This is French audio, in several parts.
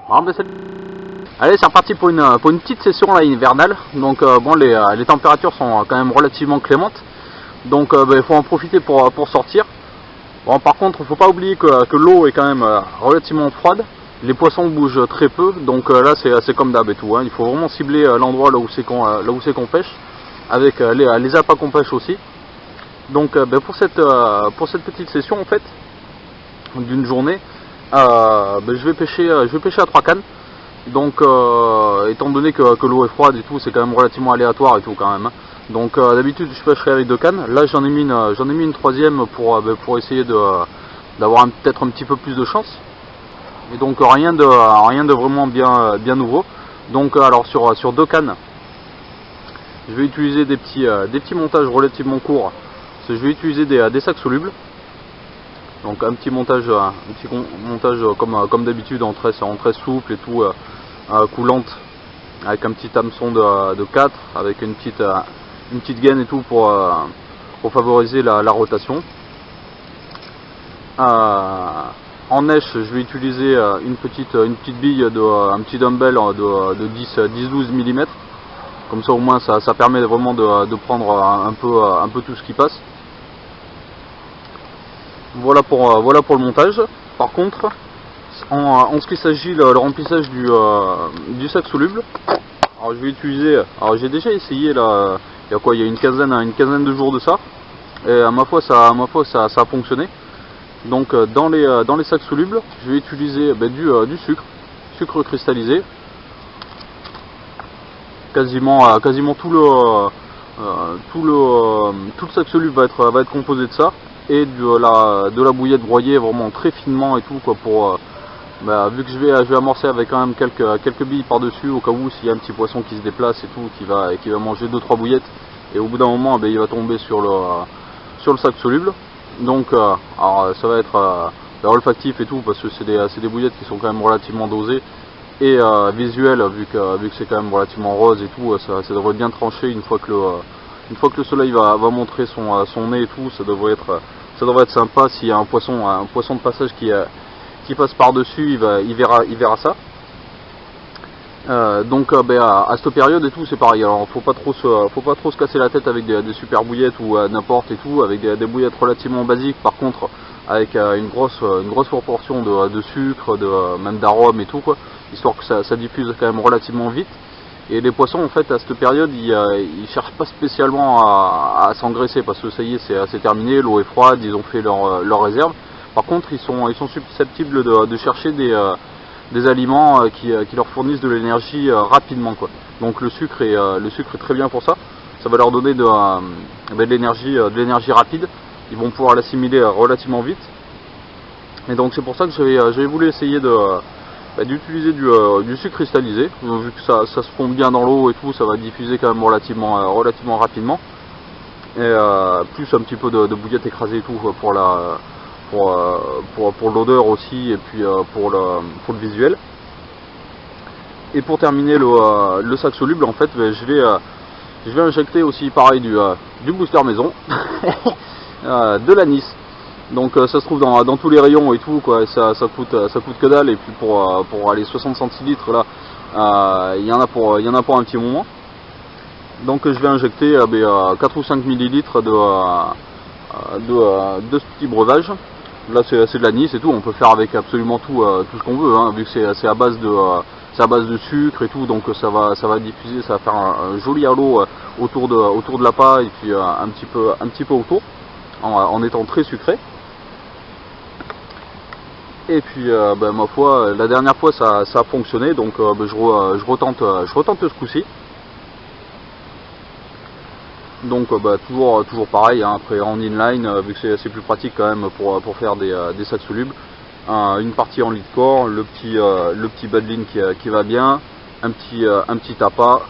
Ah, ben, allez, c'est reparti pour une petite session là, hivernale. Donc bon, les températures sont quand même relativement clémentes. Donc ben, il faut en profiter pour sortir. Bon, par contre, il ne faut pas oublier que l'eau est quand même relativement froide. Les poissons bougent très peu. Donc là, c'est comme d'hab et tout. Hein. Il faut vraiment cibler l'endroit là où c'est qu'on pêche. Avec les appâts qu'on pêche aussi. Donc ben, pour cette petite session en fait, d'une journée, ben, je vais pêcher à 3 cannes. Donc étant donné que l'eau est froide et tout, c'est quand même relativement aléatoire et tout quand même. Hein. Donc d'habitude je pêcherai avec 2 cannes. Là j'en ai mis une troisième pour essayer d'avoir peut-être un petit peu plus de chance. Et donc rien de vraiment bien nouveau. Donc alors sur 2 cannes, je vais utiliser des petits montages relativement courts. Je vais utiliser des sacs solubles. Donc un petit montage comme d'habitude en tresse souple et tout. Coulante avec un petit hameçon de 4 avec une petite gaine et tout pour favoriser la rotation. En nèche je vais utiliser une petite bille un petit dumbbell de 10-12 mm. Comme ça au moins ça permet vraiment de prendre un peu tout ce qui passe. Voilà pour le montage. Par contre, en ce qui s'agit le remplissage du sac soluble, alors je vais utiliser, alors j'ai déjà essayé là, il y a une quinzaine de jours de ça, et à ma foi ça a fonctionné. Donc dans les sacs solubles, je vais utiliser du sucre cristallisé. Quasiment tout le sac soluble va être composé de ça. Et de la bouillette broyée vraiment très finement et tout quoi, pour vu que je vais amorcer avec quand même quelques billes par dessus au cas où s'il y a un petit poisson qui se déplace et tout, qui va manger 2-3 bouillettes, et au bout d'un moment il va tomber sur le sac soluble. Donc alors, ça va être olfactif et tout parce que c'est des bouillettes qui sont quand même relativement dosées, et visuelles vu que c'est quand même relativement rose et tout, ça devrait bien trancher une fois que le soleil va montrer son nez et tout. Ça devrait être sympa. S'il y a un poisson de passage qui passe par dessus, il verra ça. Donc à cette période et tout c'est pareil. Alors faut pas trop se casser la tête avec des super bouillettes ou n'importe et tout, avec des bouillettes relativement basiques. Par contre avec une grosse proportion de sucre, même d'arôme et tout quoi, histoire que ça diffuse quand même relativement vite. Et les poissons en fait à cette période ils cherchent pas spécialement à s'engraisser parce que ça y est c'est terminé, l'eau est froide, ils ont fait leur réserve. Par contre ils sont susceptibles de chercher des aliments qui leur fournissent de l'énergie rapidement quoi. Donc le sucre est très bien pour ça. Ça va leur donner de l'énergie rapide. Ils vont pouvoir l'assimiler relativement vite. Et donc c'est pour ça que j'avais voulu essayer d'utiliser du sucre cristallisé, vu que ça se fond bien dans l'eau et tout, ça va diffuser quand même relativement rapidement. Et plus un petit peu de bouillette écrasée et tout pour l'odeur aussi, et puis pour le visuel. Et pour terminer le sac soluble en fait, je vais injecter aussi pareil du booster maison, de l'anis. Donc ça se trouve dans tous les rayons et tout quoi, ça coûte que dalle, et puis pour aller 60 centilitres là, il y en a pour un petit moment. Donc je vais injecter 4 ou 5 millilitres de ce petit breuvage. Là c'est de l'anis et tout, on peut faire avec absolument tout ce qu'on veut, hein, vu que c'est à base de sucre et tout, donc ça va diffuser, ça va faire un joli halo autour de l'appât, et puis un petit peu autour, en étant très sucré. Et puis ma foi, la dernière fois ça a fonctionné, donc je retente ce coup-ci. Donc toujours pareil, hein, après en inline, vu que c'est plus pratique quand même pour faire des sacs solubles. Une partie en lead core, le petit badline qui va bien, un petit appât,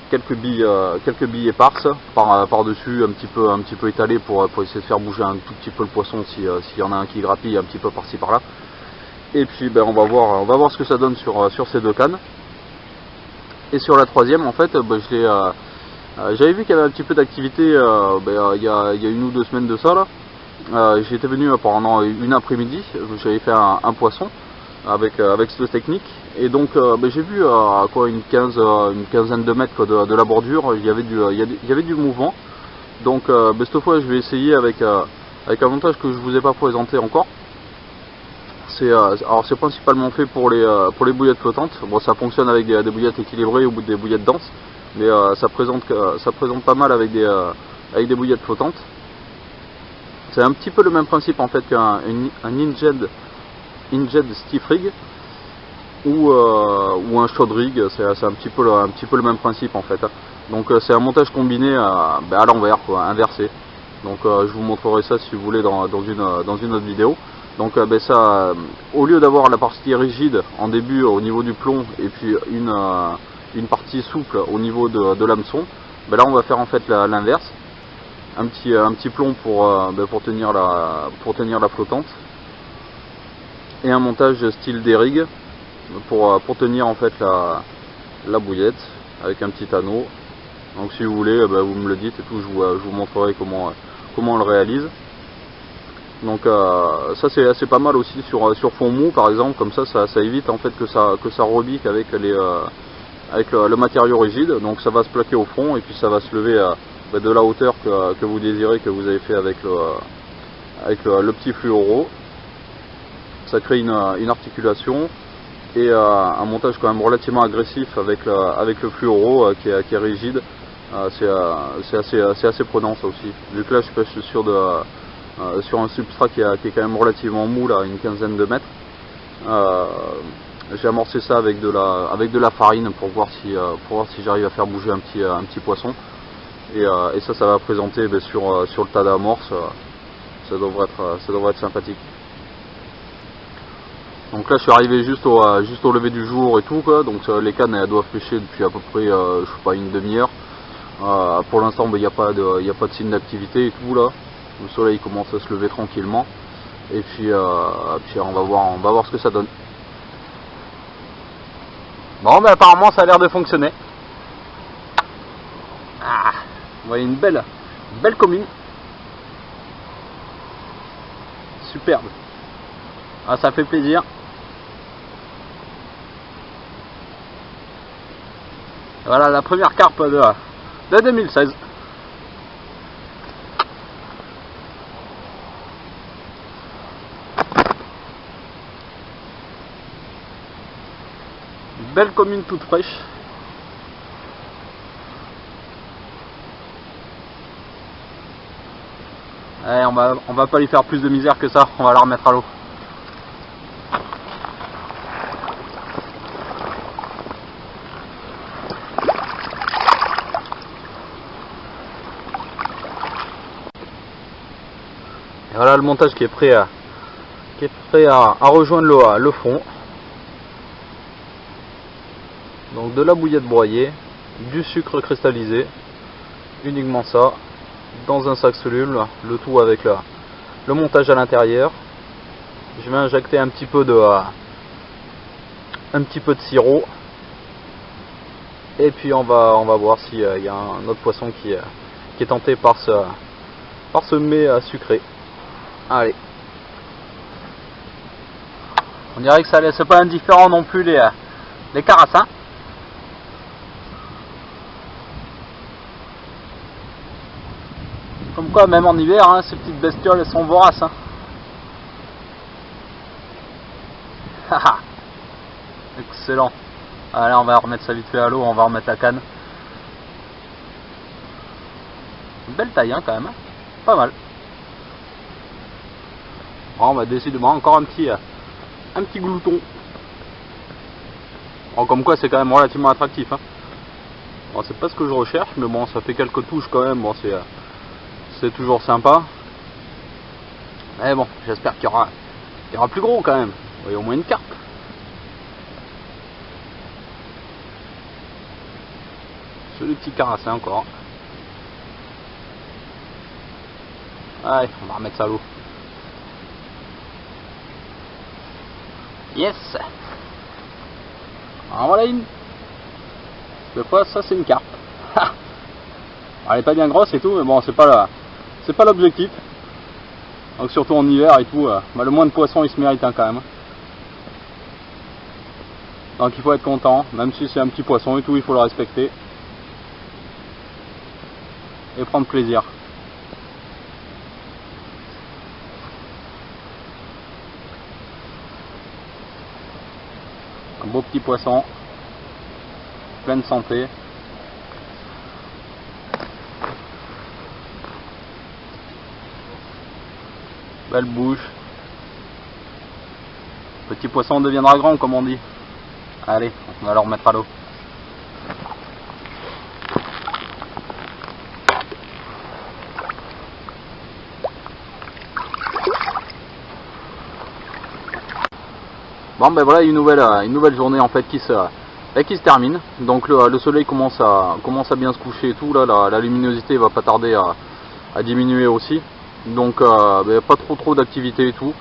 quelques billes éparses par dessus, un petit peu étalées pour essayer de faire bouger un tout petit peu le poisson s'il y en a un qui grappille un petit peu par-ci par-là. Et puis on va voir ce que ça donne sur ces 2 cannes. Et sur la troisième en fait, j'avais vu qu'il y avait un petit peu d'activité il y a 1 ou 2 semaines de ça là. J'étais venu pendant une après-midi, j'avais fait un poisson. avec cette technique. Et donc j'ai vu à quoi une quinzaine de mètres quoi, de la bordure, il y avait du mouvement. Donc cette fois je vais essayer avec un montage que je vous ai pas présenté encore. Alors c'est principalement fait pour les bouillettes flottantes. Bon, ça fonctionne avec des bouillettes équilibrées ou des bouillettes denses, mais ça présente pas mal avec des bouillettes flottantes. C'est un petit peu le même principe en fait qu'un Injed stiff rig ou un shod rig. C'est un petit peu le même principe en fait. Donc c'est un montage combiné à l'envers, inversé. Donc je vous montrerai ça si vous voulez dans une autre vidéo. Donc ça, au lieu d'avoir la partie rigide en début au niveau du plomb et puis une partie souple au niveau de l'hameçon, là on va faire en fait l'inverse. Un petit plomb pour tenir la flottante et un montage style D-rig pour tenir en fait la bouillette avec un petit anneau. Donc si vous voulez, vous me le dites et tout, je vous montrerai comment on le réalise. Donc ça c'est pas mal aussi sur fond mou par exemple, comme ça évite en fait que ça rebique avec le matériau rigide. Donc ça va se plaquer au fond et puis ça va se lever de la hauteur que vous désirez, que vous avez fait avec le petit fluoro. Ça crée une articulation et un montage quand même relativement agressif avec le fluoro qui est rigide. C'est assez prenant ça aussi, vu que là je pêche sur un substrat qui est quand même relativement mou, là, une quinzaine de mètres. J'ai amorcé ça avec de la farine pour voir si j'arrive à faire bouger un petit poisson. Et ça va présenter sur le tas d'amorce. Ça devrait être sympathique. Donc là je suis arrivé juste au lever du jour et tout quoi. Donc les cannes elles doivent pêcher depuis à peu près je sais pas, une demi-heure. Pour l'instant il n'y a pas de signe d'activité et tout là. Le soleil commence à se lever tranquillement. Et puis on va voir ce que ça donne. Bon apparemment ça a l'air de fonctionner. Vous voyez une belle commune. Superbe. Ça fait plaisir. Voilà la première carpe de 2016. Belle commune toute fraîche. Allez, on va pas lui faire plus de misère que ça, on va la remettre à l'eau. Et voilà le montage qui est prêt à rejoindre le fond. Donc de la bouillette broyée, du sucre cristallisé, uniquement ça, dans un sac soluble, le tout avec le montage à l'intérieur. Je vais injecter un petit peu de sirop et puis on va voir s'il y a un autre poisson qui est tenté par ce mets sucré. Allez, on dirait que ça laisse pas indifférent non plus les carassins. Comme quoi, même en hiver, hein, ces petites bestioles elles sont voraces. Hein. Excellent. Allez, on va remettre ça vite fait à l'eau, on va remettre la canne. Une belle taille hein, quand même. Hein. Pas mal. Bon, bah, décidément, encore un petit glouton. Bon, comme quoi, c'est quand même relativement attractif. Hein. Bon, c'est pas ce que je recherche, mais bon, ça fait quelques touches quand même. Bon, c'est toujours sympa. Mais bon, j'espère qu'il y aura plus gros quand même. Vous voyez, au moins une carpe. C'est le petit carassin encore. Allez, on va remettre ça à l'eau. Yes. En voilà une. Cette fois, ça c'est une carpe. Elle est pas bien grosse et tout, mais bon, c'est pas l'objectif. Donc surtout en hiver et tout, le moins de poissons il se mérite hein, quand même. Donc il faut être content, même si c'est un petit poisson et tout, il faut le respecter. Et prendre plaisir. Un beau petit poisson, pleine santé. Belle bouche. Petit poisson deviendra grand, comme on dit. Allez, on va le remettre à l'eau. Bon ben voilà une nouvelle journée en fait qui se termine. Donc le soleil commence à bien se coucher et tout. Là la luminosité va pas tarder à diminuer aussi. Donc ben, pas trop d'activité et tout.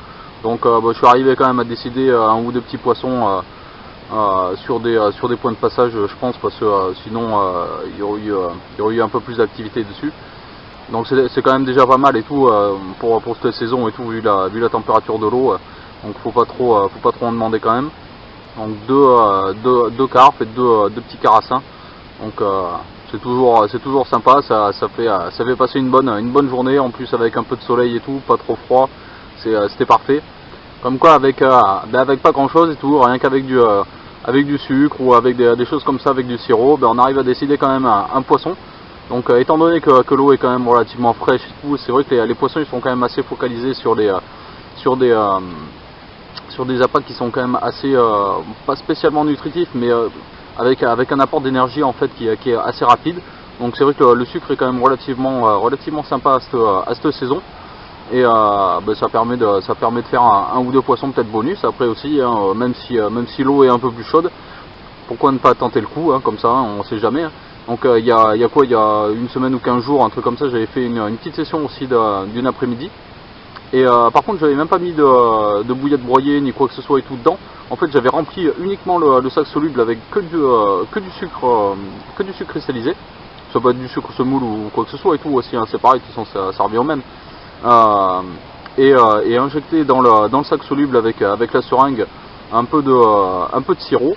Donc ben, je suis arrivé quand même à décider un ou deux petits poissons sur des points de passage, je pense, parce que sinon il y aurait eu un peu plus d'activité dessus. Donc c'est quand même déjà pas mal et tout pour cette saison et tout, vu la température de l'eau. Donc faut pas trop en demander quand même. Donc deux carpes et deux petits carassins. Donc c'est toujours sympa, ça fait passer une bonne journée, en plus avec un peu de soleil et tout, pas trop froid, c'était parfait. Comme quoi avec pas grand chose et tout, rien qu'avec du sucre ou avec des choses comme ça, avec du sirop, ben on arrive à décider quand même un poisson. Donc étant donné que l'eau est quand même relativement fraîche et tout, c'est vrai que les poissons ils sont quand même assez focalisés sur des appâts qui sont quand même assez pas spécialement nutritifs, mais avec un apport d'énergie en fait qui est assez rapide. Donc c'est vrai que le sucre est quand même relativement sympa à cette saison. Et ben ça permet de faire un ou deux poissons peut-être bonus après aussi, hein, même si l'eau est un peu plus chaude. Pourquoi ne pas tenter le coup, hein, comme ça, hein, on sait jamais. Donc il y a une semaine ou 15 jours, un truc comme ça, j'avais fait une petite session aussi d'une après-midi. Et par contre j'avais même pas mis de bouillette broyée ni quoi que ce soit et tout dedans. En fait j'avais rempli uniquement le sac soluble avec que du sucre cristallisé. Ça peut être du sucre semoule ou quoi que ce soit et tout aussi, hein, c'est pareil, de toute façon ça revient au même. Et injecté dans le sac soluble avec la seringue un peu de sirop.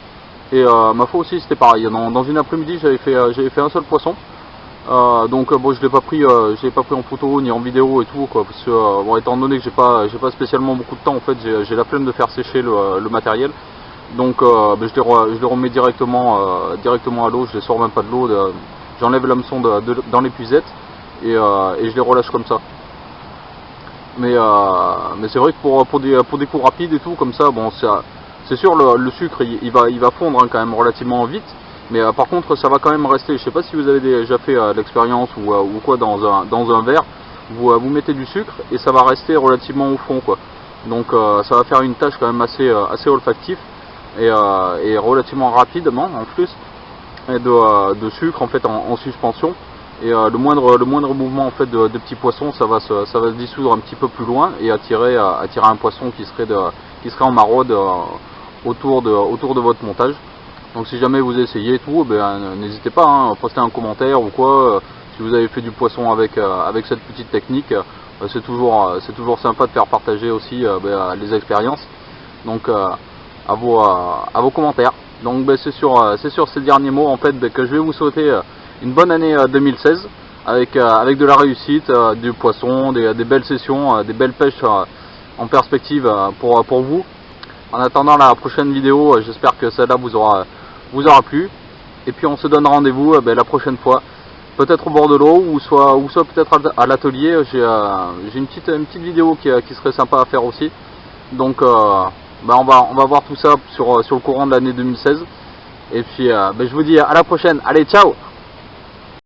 Et ma foi aussi c'était pareil, dans une après-midi j'avais fait un seul poisson. Donc bon, je l'ai pas pris en photo ni en vidéo et tout quoi, parce que bon, étant donné que j'ai pas spécialement beaucoup de temps, en fait j'ai la flemme de faire sécher le matériel. Donc ben, je les remets directement à l'eau, je les sors même pas de l'eau, j'enlève l'hameçon dans l'épuisette et je les relâche comme ça. Mais c'est vrai que pour des coups rapides et tout comme ça, bon c'est sûr le sucre il va fondre, hein, quand même relativement vite. Mais par contre ça va quand même rester. Je sais pas si vous avez déjà fait l'expérience ou quoi dans un verre, vous mettez du sucre et ça va rester relativement au fond quoi. Donc ça va faire une tâche quand même assez olfactif et relativement rapidement en plus, et de sucre en fait en suspension. Et le moindre mouvement en fait de petits poissons, ça va se dissoudre un petit peu plus loin et attirer un poisson qui serait en maraude autour de votre montage. Donc si jamais vous essayez tout, ben, n'hésitez pas, hein, à poster un commentaire ou quoi, si vous avez fait du poisson avec cette petite technique, c'est toujours sympa de faire partager aussi ben, les expériences. Donc à vos commentaires. Donc ben, c'est sur ces derniers mots en fait que je vais vous souhaiter une bonne année 2016 avec de la réussite, du poisson, des belles sessions, des belles pêches en perspective pour vous. En attendant la prochaine vidéo, j'espère que celle-là vous aura plu. Et puis on se donne rendez-vous la prochaine fois, peut-être au bord de l'eau ou soit peut-être à l'atelier. J'ai une petite vidéo qui serait sympa à faire aussi. Donc on va voir tout ça sur le courant de l'année 2016. Et puis je vous dis à la prochaine. Allez, ciao!